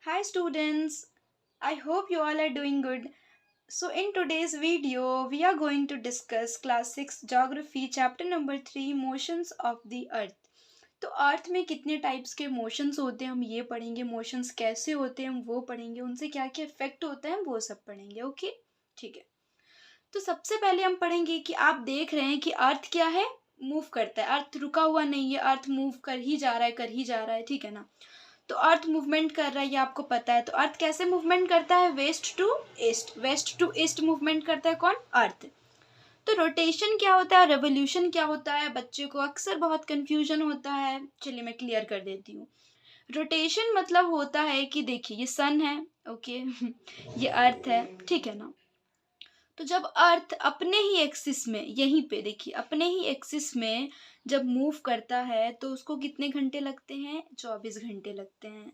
Hi students, I hope you all are doing good. So in today's video, we are going to discuss class 6 geography chapter number 3 motions of the earth. तो अर्थ में कितने types के motions होते हैं हम ये पढ़ेंगे, motions कैसे होते हैं हम वो पढ़ेंगे, उनसे क्या क्या इफेक्ट होता है हम वो सब पढ़ेंगे। ओके, ठीक है। तो सबसे पहले हम पढ़ेंगे कि आप देख रहे हैं कि अर्थ क्या है, मूव करता है। अर्थ रुका हुआ नहीं है, अर्थ मूव कर ही जा रहा है, कर ही जा रहा है, ठीक है ना। तो अर्थ मूवमेंट कर रहा है, ये आपको पता है। तो अर्थ कैसे मूवमेंट करता है? वेस्ट टू ईस्ट मूवमेंट करता है कौन? अर्थ। तो रोटेशन क्या होता है, रेवोल्यूशन क्या होता है, बच्चे को अक्सर बहुत कंफ्यूजन होता है। चलिए मैं क्लियर कर देती हूँ। रोटेशन मतलब होता है कि देखिए ये सन है, ओके ये अर्थ है, ठीक है ना। तो जब अर्थ अपने ही एक्सिस में, यहीं पे देखिए अपने ही एक्सिस में जब मूव करता है तो उसको कितने घंटे लगते हैं? 24 घंटे लगते हैं।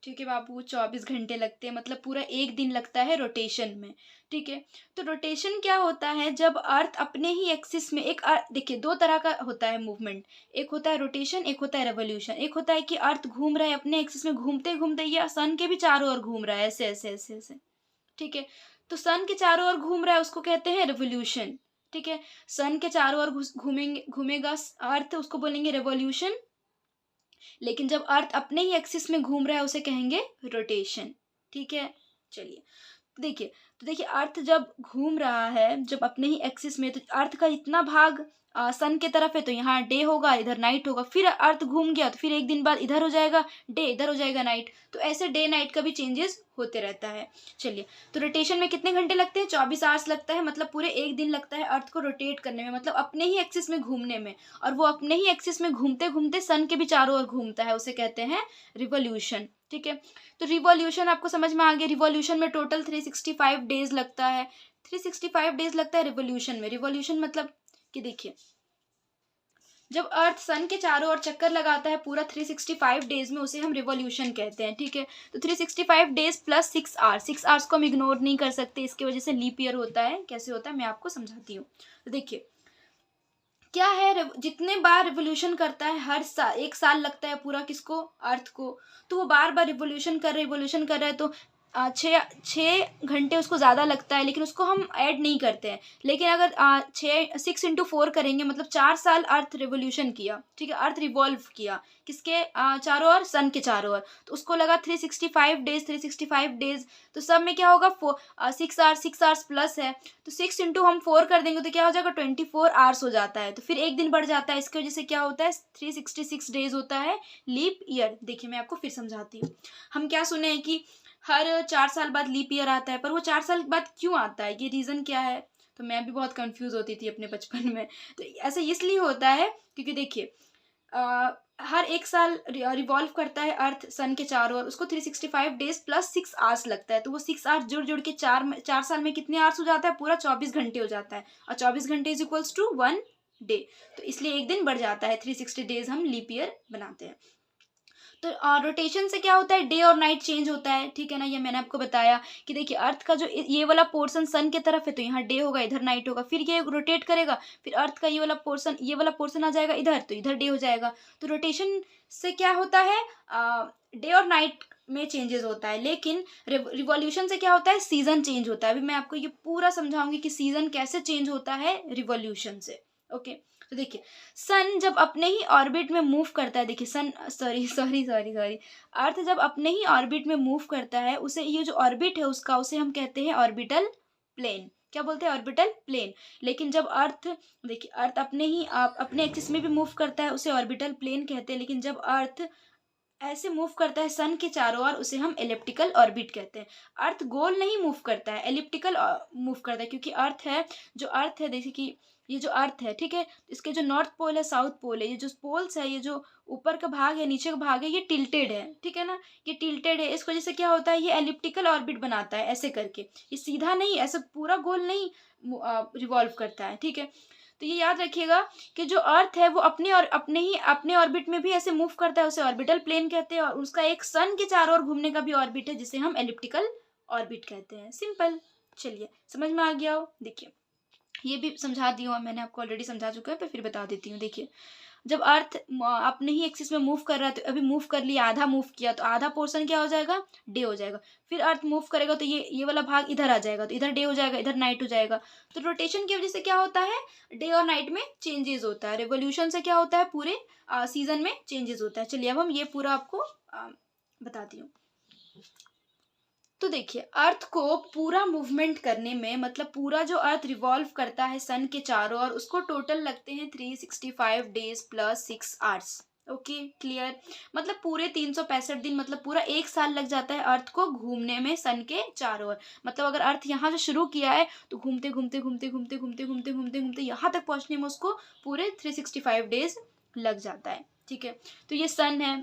ठीक है बाबू, 24 घंटे लगते हैं, मतलब पूरा एक दिन लगता है रोटेशन में। ठीक है। तो रोटेशन क्या होता है? जब अर्थ अपने ही एक्सिस में, देखिए दो तरह का होता है मूवमेंट। एक होता है रोटेशन, एक होता है रेवोल्यूशन। एक होता है कि अर्थ घूम रहा है अपने एक्सिस में, घूमते घूमते ये सन के भी चारों ओर घूम रहा है, ऐसे ऐसे ऐसे ऐसे। ठीक है। तो सन के चारों ओर घूम रहा है, उसको कहते हैं रेवोल्यूशन। ठीक है। सन के चारों ओर घूमेगा अर्थ, उसको बोलेंगे रेवोल्यूशन। लेकिन जब अर्थ अपने ही एक्सिस में घूम रहा है उसे कहेंगे रोटेशन। ठीक है। चलिए देखिए, तो देखिए अर्थ जब घूम रहा है, जब अपने ही एक्सिस में, तो अर्थ का इतना भाग सन के तरफ है, तो यहाँ डे होगा, इधर नाइट होगा। फिर अर्थ घूम गया तो फिर एक दिन बाद इधर हो जाएगा डे, इधर हो जाएगा नाइट। तो ऐसे डे नाइट का भी चेंजेस होते रहता है। चलिए, तो रोटेशन में कितने घंटे लगते हैं? 24 आवर्स लगता है, मतलब पूरे एक दिन लगता है अर्थ को रोटेट करने में, मतलब अपने ही एक्सिस में घूमने में। और वो अपने ही एक्सिस में घूमते घूमते सन के भी चारों ओर घूमता है, उसे कहते हैं रिवोल्यूशन। ठीक है। तो रिवॉल्यूशन आपको समझ में आ गया। रिवॉल्यूशन में टोटल 365 डेज लगता है। 365 डेज लगता है रिवॉल्यूशन में। रिवॉल्यूशन मतलब कि देखिए, जब अर्थ सन के चारों ओर चक्कर लगाता है पूरा 365 डेज में, उसे हम रिवॉल्यूशन कहते हैं। ठीक है। तो 365 डेज प्लस 6 आवर्स, 6 आवर्स को हम इग्नोर नहीं कर सकते, इसकी वजह से लीप ईयर होता है। कैसे होता है मैं आपको समझाती हूँ। तो देखिए क्या है, जितने बार रिवोल्यूशन करता है, हर साल एक साल लगता है पूरा, किसको? अर्थ को। तो वो बार बार रिवोल्यूशन कर रहा है, तो 6 घंटे उसको ज़्यादा लगता है, लेकिन उसको हम ऐड नहीं करते हैं। लेकिन अगर 6 इंटू 4 करेंगे, मतलब 4 साल अर्थ रिवोल्यूशन किया। ठीक है। अर्थ रिवॉल्व किया किसके चारों ओर? सन के चारों ओर। तो उसको लगा 365 डेज, 365 डेज। तो सब में क्या होगा? 6 आवर्स प्लस है, तो 6 इंटू हम 4 कर देंगे तो क्या हो जाएगा? 24 आवर्स हो जाता है। तो फिर एक दिन बढ़ जाता है, इसकी वजह से क्या होता है? 366 डेज होता है लीप ईयर। देखिए मैं आपको फिर समझाती हूँ। हम क्या सुने हैं कि हर 4 साल बाद लीप ईयर आता है, पर वो 4 साल बाद क्यों आता है, ये रीज़न क्या है? तो मैं भी बहुत कंफ्यूज होती थी अपने बचपन में। तो ऐसा इसलिए होता है क्योंकि देखिए हर एक साल रिवॉल्व करता है अर्थ सन के चारों ओर, उसको 365 डेज प्लस 6 आवर्स लगता है। तो वो 6 आवर्स जुड़ जुड़ के 4 साल में कितने आवर्स हो जाता है? पूरा 24 घंटे हो जाता है। और 24 घंटे इज इक्वल्स टू 1 डे। तो इसलिए एक दिन बढ़ जाता है, 360 डेज हम लीप ईयर बनाते हैं। तो रोटेशन से क्या होता है? डे और नाइट चेंज होता है। ठीक है ना। ये मैंने आपको बताया कि देखिए अर्थ का जो ये वाला पोर्शन सन के तरफ है, तो यहाँ डे होगा, इधर नाइट होगा। फिर ये रोटेट करेगा, फिर अर्थ का ये वाला पोर्शन आ जाएगा इधर, तो इधर डे हो जाएगा। तो रोटेशन से क्या होता है? डे और नाइट में चेंजेस होता है। लेकिन रिवॉल्यूशन से क्या होता है? सीजन चेंज होता है। अभी मैं आपको ये पूरा समझाऊंगी कि सीजन कैसे चेंज होता है रिवॉल्यूशन से। ओके। तो देखिए, सन जब अपने ही ऑर्बिट में मूव करता है, देखिए सन, सॉरी सॉरी सॉरी सॉरी, अर्थ जब अपने ही ऑर्बिट में मूव करता है, उसे ये जो ऑर्बिट है उसका, उसे हम कहते हैं ऑर्बिटल प्लेन। क्या बोलते हैं? Orbital plane. लेकिन जब अर्थ, देखिए अर्थ अपने एक्सिस में भी मूव करता है, उसे ऑर्बिटल प्लेन कहते हैं। लेकिन जब अर्थ ऐसे मूव करता है सन के चारों ओर, उसे हम एलिप्टिकल ऑर्बिट कहते हैं। अर्थ गोल नहीं मूव करता है, एलिप्टिकल मूव करता है, क्योंकि अर्थ है देखिए कि ये जो अर्थ है, ठीक है, इसके जो नॉर्थ पोल है, साउथ पोल है, ये जो पोल्स है, ये जो ऊपर का भाग है, नीचे का भाग है, ये टिल्टेड है। ठीक है ना। ये टिल्टेड है, इस वजह से क्या होता है? ये एलिप्टिकल ऑर्बिट बनाता है ऐसे करके। ये सीधा नहीं, ऐसा पूरा गोल नहीं रिवॉल्व करता है। ठीक है। तो ये याद रखिएगा कि जो अर्थ है वो अपने ऑर्बिट में भी ऐसे मूव करता है, उसे ऑर्बिटल प्लेन कहते हैं। और उसका एक सन के चारों ओर घूमने का भी ऑर्बिट है, जिसे हम एलिप्टिकल ऑर्बिट कहते हैं। सिंपल। चलिए समझ में आ गया हो। देखिए ये भी समझा दी हूँ मैंने आपको, ऑलरेडी समझा चुका है, पर फिर बता देती हूँ। देखिए जब अर्थ अपने ही एक्सिस में मूव कर रहा है, तो अभी मूव कर लिया, आधा मूव किया, तो आधा पोर्शन क्या हो जाएगा, डे हो जाएगा। फिर अर्थ मूव करेगा तो ये वाला भाग इधर आ जाएगा, तो इधर डे हो जाएगा, इधर नाइट हो जाएगा। तो रोटेशन की वजह से क्या होता है, डे और नाइट में चेंजेस होता है। रिवोल्यूशन से क्या होता है, पूरे सीजन में चेंजेस होता है। चलिए अब हम ये पूरा आपको बताती हूँ। तो देखिए, अर्थ को पूरा मूवमेंट करने में, मतलब पूरा जो अर्थ रिवॉल्व करता है सन के चारों ओर, उसको टोटल लगते हैं 365 days plus 6 hours. Okay, clear. मतलब पूरे 365 दिन, मतलब पूरा एक साल लग जाता है अर्थ को घूमने में सन के चारों ओर। मतलब अगर अर्थ यहाँ से शुरू किया है तो घूमते घूमते घूमते घूमते घूमते घूमते घूमते घूमते यहाँ तक पहुँचने में उसको पूरे 365 डेज लग जाता है। ठीक है, तो ये सन है।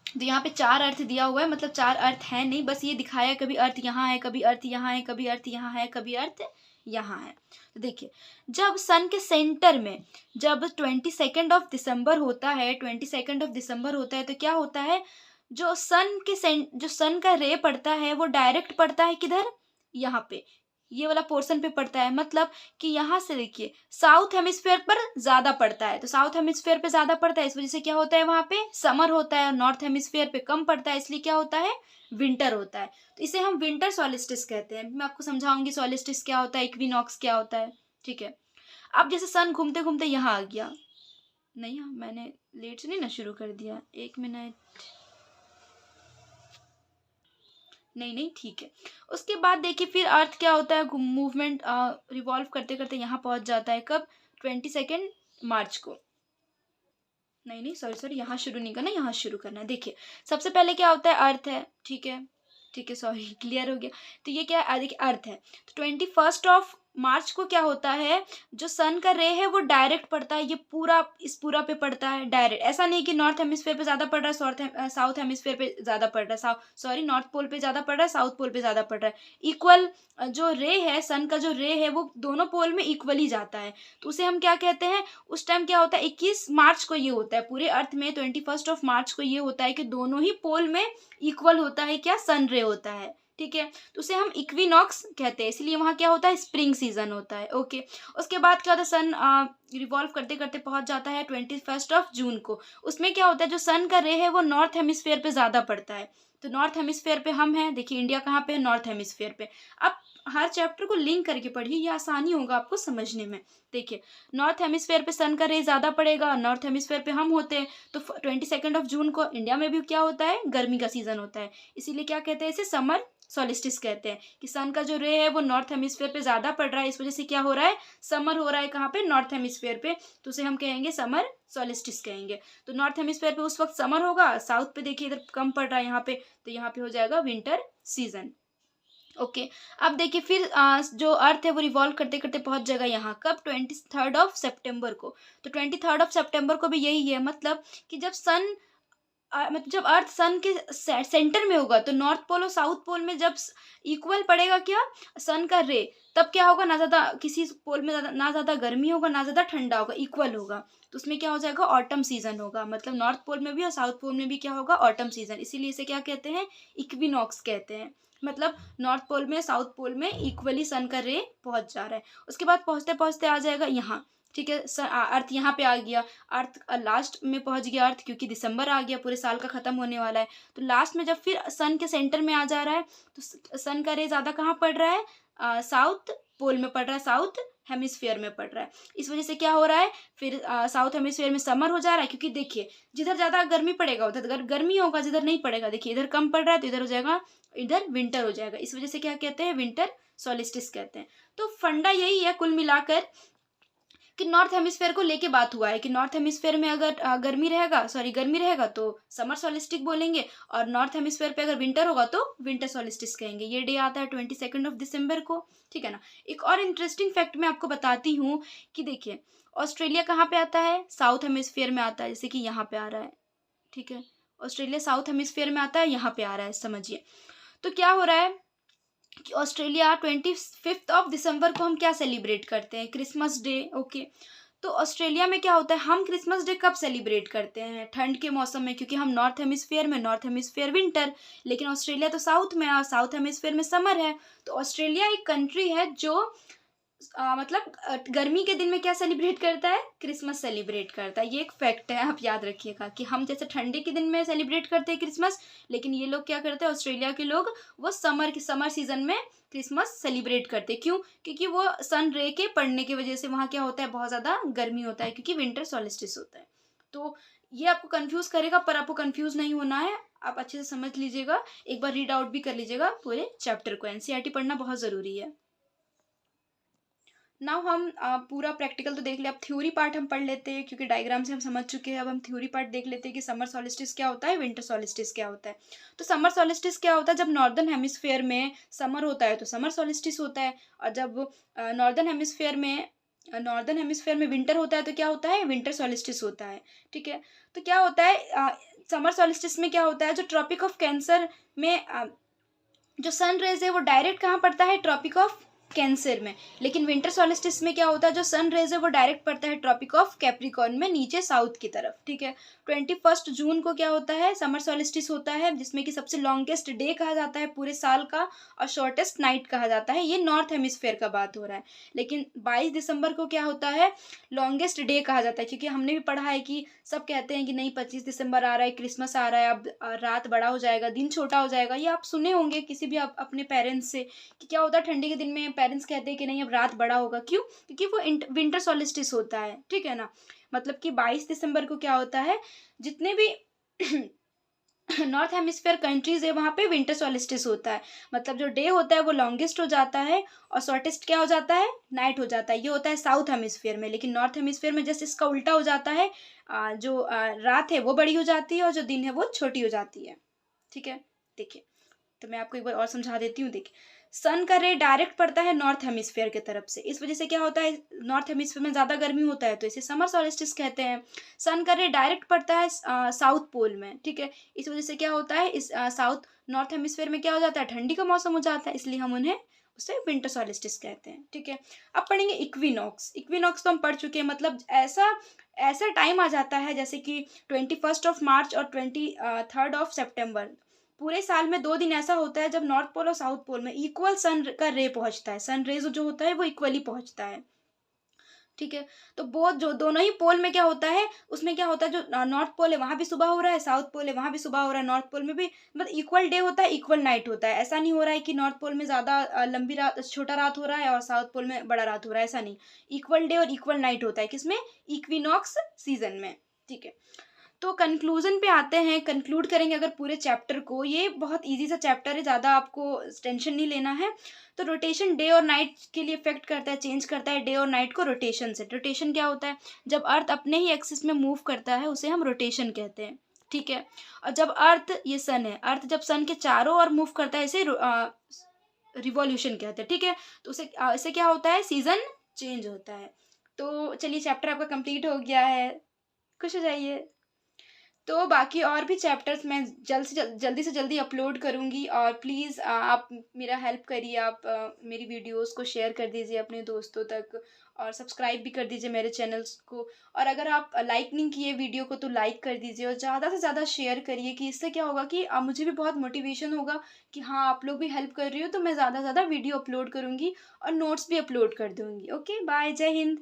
तो यहाँ पे 4 अर्थ दिया हुआ है, मतलब 4 अर्थ है नहीं, बस ये दिखाया है कभी अर्थ यहाँ है, कभी अर्थ यहाँ है, कभी अर्थ यहाँ है, कभी अर्थ यहाँ है। तो देखिए, जब सन के सेंटर में जब 22 होता है, 22 होता है, तो क्या होता है, जो सन का रे पड़ता है वो डायरेक्ट पड़ता है किधर, यहाँ पे, ये वाला पोर्शन पे पड़ता है। मतलब कि यहाँ से देखिए, साउथ हेमिस्फेयर पर ज्यादा पड़ता है, तो साउथ हेमिस्फेयर पे ज्यादा पड़ता है, इस वजह से क्या होता है, वहां पे समर होता है। और नॉर्थ हेमिस्फेयर पे कम पड़ता है, इसलिए क्या होता है, विंटर होता है। तो इसे हम विंटर सॉलिस्टिस कहते हैं। मैं आपको समझाऊंगी सॉलिस्टिस क्या होता है, इक्विनॉक्स क्या होता है। ठीक है, अब जैसे सन घूमते घूमते यहाँ आ गया, नहीं हाँ, मैंने लेट से नहीं ना शुरू कर दिया, 1 मिनट, नहीं ठीक है। उसके बाद देखिए, फिर अर्थ क्या होता है, मूवमेंट रिवॉल्व करते करते यहाँ पहुंच जाता है, कब, 22 मार्च को। नहीं सॉरी, यहाँ शुरू नहीं करना, यहाँ शुरू करना है। देखिए, सबसे पहले क्या होता है, अर्थ है। ठीक है सॉरी, क्लियर हो गया। तो ये क्या है, देखिए अर्थ है। तो 21 मार्च को क्या होता है, जो सन का रे है वो डायरेक्ट पड़ता है, ये पूरा इस पूरा पे पड़ता है डायरेक्ट। ऐसा नहीं कि नॉर्थ हेमिस्फेयर पे ज्यादा पड़ रहा है, साउथ हेमिस्फेयर पे ज्यादा पड़ रहा है, सॉरी नॉर्थ पोल पे ज्यादा पड़ रहा है, साउथ पोल पे ज्यादा पड़ रहा है। इक्वल जो रे है, सन का जो रे है वो दोनों पोल में इक्वली जाता है। तो उसे हम क्या कहते हैं, उस टाइम क्या होता है, 21 मार्च को ये होता है पूरे अर्थ में, 21 मार्च को ये होता है कि दोनों ही पोल में इक्वल होता है, क्या, सन रे होता है। ठीक है, तो उसे हम इक्विनॉक्स कहते हैं, इसलिए वहां क्या होता है, स्प्रिंग सीजन होता है। ओके, उसके बाद क्या होता है, सन रिवॉल्व करते करते पहुंच जाता है 21 जून को। उसमें क्या होता है, जो सन का रे है वो नॉर्थ हेमिस्फेयर पे ज्यादा पड़ता है। तो नॉर्थ हेमिस्फेयर पे हम हैं, देखिए इंडिया कहाँ पे है, नॉर्थ हेमिस्फेयर पे। अब हर चैप्टर को लिंक करके पढ़िए, ये आसानी होगा आपको समझने में। देखिए, नॉर्थ हेमिस्फेयर पे सन का रे ज्यादा पड़ेगा, नॉर्थ हेमिस्फेयर पे हम होते हैं, तो 22 जून को इंडिया में भी क्या होता है, गर्मी का सीजन होता है। इसीलिए क्या कहते हैं, इसे समर सोलिस्टिस कहते हैं, कि सन का जो रे है वो नॉर्थ हेमिस्फेयर पे ज्यादा पड़ रहा है, इस वजह से क्या हो रहा है, समर हो रहा है कहाँ पे, नॉर्थ हेमिस्फेयर पे, तो उसे हम कहेंगे समर सोलिस्टिस कहेंगे। तो नॉर्थ हेमिस्फेयर पे उस वक्त समर होगा, साउथ पे देखिए इधर कम पड़ रहा है यहाँ पे, तो यहाँ पे हो जाएगा विंटर सीजन। ओके, अब देखिए, फिर जो अर्थ है वो रिवॉल्व करते करते पहुंच जाएगा यहाँ, कब, 23 सितंबर को। तो 23 सितंबर को भी यही है, मतलब कि जब सन मतलब जब अर्थ सन के सेंटर में होगा, तो नॉर्थ पोल और साउथ पोल में जब इक्वल पड़ेगा क्या, सन का रे, तब क्या होगा, ना ज्यादा किसी पोल में ज्यादा, ना ज्यादा गर्मी होगा ना ज्यादा ठंडा होगा, इक्वल होगा। तो उसमें क्या हो जाएगा, ऑटम सीजन होगा। मतलब नॉर्थ पोल में भी और साउथ पोल में भी क्या होगा, ऑटम सीजन। इसीलिए इसे क्या कहते हैं, इक्विनॉक्स कहते हैं। मतलब नॉर्थ पोल में साउथ पोल में इक्वली सन का रे पहुंच जा रहा है। उसके बाद पहुंचते पहुंचते आ जाएगा यहाँ। ठीक है, अर्थ यहाँ पे आ गया, अर्थ लास्ट में पहुंच गया अर्थ, क्योंकि दिसंबर आ गया, पूरे साल का खत्म होने वाला है। तो लास्ट में जब फिर सन के सेंटर में आ जा रहा है, तो सन का रे ज्यादा कहाँ पड़ रहा है, साउथ पोल में पड़ रहा है, साउथ हेमिस्फीयर में पड़ रहा है। इस वजह से क्या हो रहा है, फिर साउथ हेमिस्फीयर में समर हो जा रहा है, क्योंकि देखिए जिधर ज्यादा गर्मी पड़ेगा उधर गर्मी होगा, जिधर नहीं पड़ेगा, देखिए इधर कम पड़ रहा है तो इधर हो जाएगा, इधर विंटर हो जाएगा। इस वजह से क्या कहते हैं, विंटर सोलिस्टिस कहते हैं। तो फंडा यही है कुल मिलाकर, कि नॉर्थ हेमिस्फेयर को लेके बात हुआ है, कि नॉर्थ हेमिस्फेयर में अगर गर्मी रहेगा तो समर सोलिस्टिक बोलेंगे, और नॉर्थ हेमिस्फेयर पे अगर विंटर होगा तो विंटर सोलिस्टिस कहेंगे। ये डे आता है 22 दिसंबर को। ठीक है ना। एक और इंटरेस्टिंग फैक्ट मैं आपको बताती हूँ, कि देखिए ऑस्ट्रेलिया कहाँ पे आता है, साउथ हेमिस्फेयर में आता है, जैसे कि यहाँ पे आ रहा है। ठीक है, ऑस्ट्रेलिया साउथ हेमिस्फेयर में आता है, यहाँ पे आ रहा है, समझिए। तो क्या हो रहा है कि ऑस्ट्रेलिया 25 दिसंबर को हम क्या सेलिब्रेट करते हैं, क्रिसमस डे। ओके, तो ऑस्ट्रेलिया में क्या होता है, हम क्रिसमस डे कब सेलिब्रेट करते हैं, ठंड के मौसम में, क्योंकि हम नॉर्थ हेमिस्फेयर विंटर, लेकिन ऑस्ट्रेलिया तो साउथ में है और साउथ हेमिस्फेयर में समर है। तो ऑस्ट्रेलिया एक कंट्री है जो मतलब गर्मी के दिन में क्या सेलिब्रेट करता है, क्रिसमस सेलिब्रेट करता है। ये एक फैक्ट है, आप याद रखिएगा कि हम जैसे ठंडी के दिन में सेलिब्रेट करते हैं क्रिसमस, लेकिन ये लोग क्या करते हैं, ऑस्ट्रेलिया के लोग, वो समर सीजन में क्रिसमस सेलिब्रेट करते हैं। क्यों? क्योंकि वो सन रे के पड़ने की वजह से वहाँ क्या होता है, बहुत ज़्यादा गर्मी होता है, क्योंकि विंटर सॉलिस्टिस होता है। तो ये आपको कंफ्यूज करेगा, पर आपको कंफ्यूज नहीं होना है, आप अच्छे से समझ लीजिएगा, एक बार रीड आउट भी कर लीजिएगा पूरे चैप्टर को। एनसीईआरटी पढ़ना बहुत ज़रूरी है। नाउ हम पूरा प्रैक्टिकल तो देख लिया, अब थ्योरी पार्ट हम पढ़ लेते हैं, क्योंकि डायग्राम से हम समझ चुके हैं। अब हम थ्योरी पार्ट देख लेते हैं कि समर सॉलिस्टिस क्या होता है, विंटर सॉलिस्टिस क्या होता है। तो समर सॉलिस्टिस क्या होता है, जब नॉर्दर्न हेमिस्फेयर में समर होता है तो समर सॉलिस्टिस होता है, और जब नॉर्दर्न हेमिस्फेयर में विंटर होता है तो क्या होता है, विंटर सॉलिस्टिस होता है। ठीक है, तो क्या होता है समर सॉलिस्टिस में क्या होता है, जो ट्रॉपिक ऑफ कैंसर में जो सन रेज है वो डायरेक्ट कहाँ पड़ता है, ट्रॉपिक ऑफ कैंसर में। लेकिन विंटर सॉलिस्टिस में क्या होता है, जो सन रेज है वो डायरेक्ट पड़ता है ट्रॉपिक ऑफ कैप्रिकॉर्न में, नीचे साउथ की तरफ। ठीक है, 21 जून को क्या होता है, समर सॉलिस्टिस होता है, जिसमें कि सबसे लॉन्गेस्ट डे कहा जाता है पूरे साल का, और शॉर्टेस्ट नाइट कहा जाता है। ये नॉर्थ हेमिस्फेयर का बात हो रहा है। लेकिन 22 दिसंबर को क्या होता है, लॉन्गेस्ट डे कहा जाता है, क्योंकि हमने भी पढ़ा है कि सब कहते हैं कि नहीं 25 दिसंबर आ रहा है, क्रिसमस आ रहा है, अब रात बड़ा हो जाएगा, दिन छोटा हो जाएगा। ये आप सुने होंगे किसी भी अपने पेरेंट्स से कि क्या होता है, ठंडी के दिन में पेरेंट्स कहते हैं कि नहीं अब रात बड़ा होगा। क्यों? क्योंकि वो विंटर सॉलिस्टिस होता है। ठीक है ना, मतलब कि 22 दिसंबर को क्या होता है, जितने भी नॉर्थ हेमिस्फेयर कंट्रीज है वहाँ पे विंटर सॉलिस्टिस होता है। मतलब जो डे होता है वो लॉन्गेस्ट हो जाता है, और शॉर्टेस्ट क्या हो जाता है, नाइट हो जाता है। ये होता है साउथ हेमिस्फेयर में। लेकिन नॉर्थ हेमिस्फेयर में जस्ट इसका उल्टा हो जाता है, जो रात है वो बड़ी हो जाती है, और जो दिन है वो छोटी हो जाती है। ठीक है, देखिए, तो मैं आपको एक बार और समझा देती हूँ। देखिए, सन का रे डायरेक्ट पड़ता है नॉर्थ हेमिस्फेयर की तरफ से, इस वजह से क्या होता है, नॉर्थ हेमिस्फेयर में ज़्यादा गर्मी होता है, तो इसे समर सॉलिस्टिस कहते हैं। सन का रे डायरेक्ट पड़ता है साउथ पोल में। ठीक है, इस वजह से क्या होता है, इस साउथ नॉर्थ हेमिस्फेयर में क्या हो जाता है, ठंडी का मौसम हो जाता है, इसलिए हम उन्हें उसे विंटर सॉलिस्टिस कहते हैं। ठीक है, अब पढ़ेंगे इक्विनॉक्स। इक्विनॉक्स तो हम पढ़ चुके हैं, मतलब ऐसा ऐसा टाइम आ जाता है जैसे कि 21 मार्च और 23 सितंबर, पूरे साल में 2 दिन ऐसा होता है जब नॉर्थ पोल और साउथ पोल में इक्वल सन का रे पहुंचता है, सन रेज जो होता है वो इक्वली पहुंचता है। ठीक है, तो बहुत जो दोनों ही पोल में क्या होता है, उसमें क्या होता है, जो नॉर्थ पोल है वहां भी सुबह हो रहा है, साउथ पोल है वहां भी सुबह हो रहा है, नॉर्थ पोल में भी मतलब इक्वल डे होता है, इक्वल नाइट होता है। ऐसा नहीं हो रहा है कि नॉर्थ पोल में ज्यादा लंबी रात, छोटा रात हो रहा है, और साउथ पोल में बड़ा रात हो रहा है, ऐसा नहीं। इक्वल डे और इक्वल नाइट होता है, किसमें, इक्विनॉक्स सीजन में। ठीक है, तो कंक्लूजन पे आते हैं, कंक्लूड करेंगे अगर पूरे चैप्टर को। ये बहुत इजी सा चैप्टर है, ज़्यादा आपको टेंशन नहीं लेना है। तो रोटेशन डे और नाइट के लिए इफेक्ट करता है, चेंज करता है डे और नाइट को रोटेशन से। रोटेशन क्या होता है, जब अर्थ अपने ही एक्सिस में मूव करता है उसे हम रोटेशन कहते हैं। ठीक है, और जब अर्थ, ये सन है, अर्थ जब सन के चारों ओर मूव करता है इसे रिवॉल्यूशन कहते हैं। ठीक है, तो उसे इससे क्या होता है, सीजन चेंज होता है। तो चलिए, चैप्टर आपका कंप्लीट हो गया है, खुश हो जाइए। तो बाकी और भी चैप्टर्स मैं जल्दी से जल्दी अपलोड करूँगी, और प्लीज़ आप मेरा हेल्प करिए, आप मेरी वीडियोस को शेयर कर दीजिए अपने दोस्तों तक, और सब्सक्राइब भी कर दीजिए मेरे चैनल्स को। और अगर आप लाइक नहीं किए वीडियो को तो लाइक कर दीजिए, और ज़्यादा से ज़्यादा शेयर करिए, कि इससे क्या होगा कि मुझे भी बहुत मोटिवेशन होगा कि हाँ आप लोग भी हेल्प कर रही हो, तो मैं ज़्यादा से ज़्यादा वीडियो अपलोड करूँगी और नोट्स भी अपलोड कर दूँगी। ओके, बाय, जय हिंद।